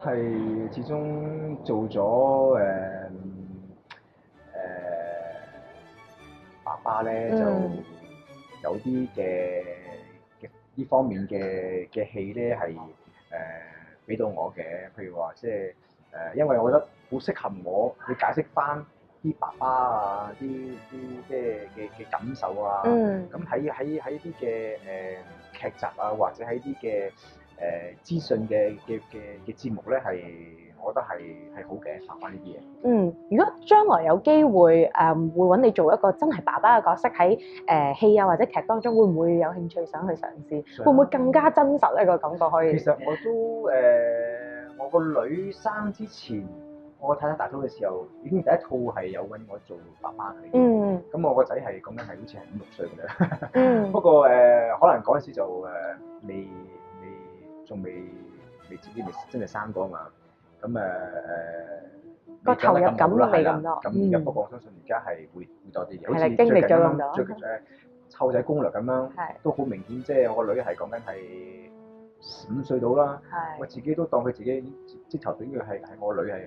係始終做咗爸爸咧，就有啲嘅呢方面嘅戲咧係俾到我嘅，譬如話即係因為我覺得好適合我去解釋翻啲爸爸啊，啲即係嘅感受啊。咁喺啲嘅劇集啊，或者喺啲嘅資訊嘅節目咧，係我覺得係好嘅，拍翻呢啲嘢。如果將來有機會會揾你做一個真係爸爸嘅角色喺戲啊或者劇當中，會唔會有興趣想去嘗試？會唔會更加真實呢個感覺可以？其實我都我個女生之前，我睇大肚嘅時候，已經第一套係有揾我做爸爸嘅。咁我個仔係講緊係好似係5、6歲嘅啫。不過可能嗰陣時就未仲未自己未真係生過嘛。咁個投入感都未咁多。咁不過我相信而家係會多啲嘅，好似經歷咗咁多。最近湊仔攻略咁樣，都好明顯。即係我個女係講緊係5歲到啦。我自己都當佢自己即頭俾佢係我女係。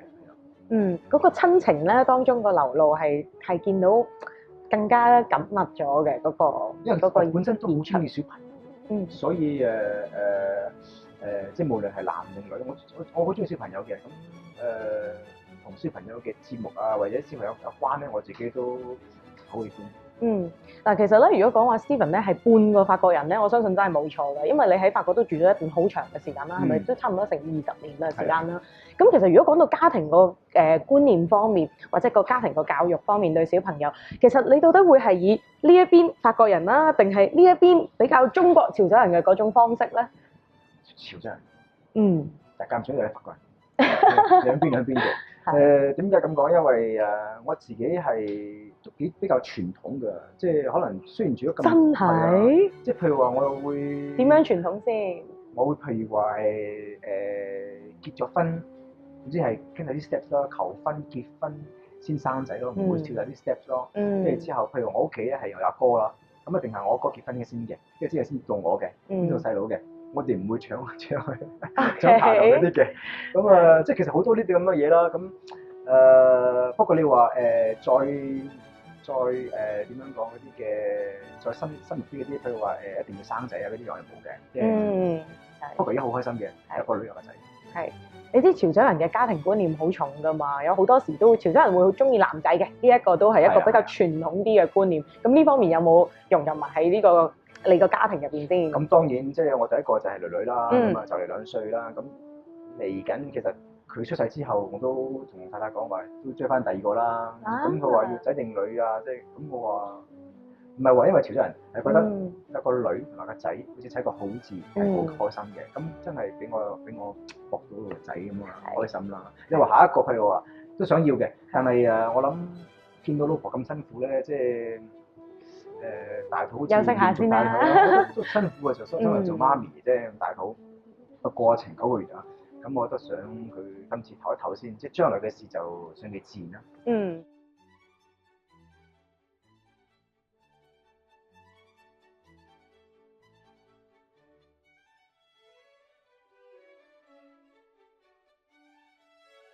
嗰個親情咧當中個流露係見到更加緊密咗嘅嗰個，因為嗰個本身都好中意小朋友，所以即係無論係男定女，我好中意小朋友嘅。咁同小朋友嘅節目啊，或者小朋友有關咧，我自己都好喜歡。嗱，其實咧，如果講話 Steven 咧係半個法國人咧，我相信真係冇錯嘅，因為你喺法國都住咗一段好長嘅時間啦，係咪都差唔多成20年嘅時間啦？咁其實如果講到家庭個觀念方面，或者個家庭個教育方面對小朋友，其實你到底會係以呢一邊法國人啦，定係呢一邊比較中國潮州人嘅嗰種方式咧？潮州人，大家唔想有法國人，兩邊嘅。點解咁講？因為我自己係都比較傳統嘅，即係可能雖然住咗咁真係，即係譬如話我會點樣傳統先？我會譬如話結咗婚，總之係跟住啲 steps 咯，求婚、結婚先生仔咯，唔會跳晒啲 steps 咯。跟住之後，譬如我屋企咧係有阿哥啦，咁一定係我哥結婚嘅先嘅，跟住之後先到我嘅，先到細佬嘅。我哋唔會搶搶排頭嗰啲嘅，咁即係其實好多呢啲咁嘅嘢啦。咁不過你話再點樣講嗰啲嘅，再深入啲嗰啲，譬如話一定要生仔啊嗰啲，我係冇嘅。不過而家好開心嘅，有個女有個仔。係，你知潮州人嘅家庭觀念好重㗎嘛？有好多時都潮州人會好中意男仔嘅，呢一個都係一個比較傳統啲嘅觀念。咁呢方面有冇融入埋喺呢個你個家庭入邊先？咁當然，即係我第一個就係女女啦，咁就嚟2歲啦。咁嚟緊其實佢出世之後，我都同太太講話，都追翻第2個啦。咁佢話要仔定女啊？即係咁我話唔係話因為潮州人係覺得有個女同埋個仔，好似睇個好字係好開心嘅。咁真係俾我博到個仔咁啊，開心啦！因為下一個譬如話都想要嘅，但係我諗見到老婆咁辛苦咧，即係。大肚好似休息下先啦，都辛苦嘅，就身為做媽咪啫，大肚個過程9個月啊，咁我覺得想佢今次唞一唞先，即係將來嘅事就順其自然啦。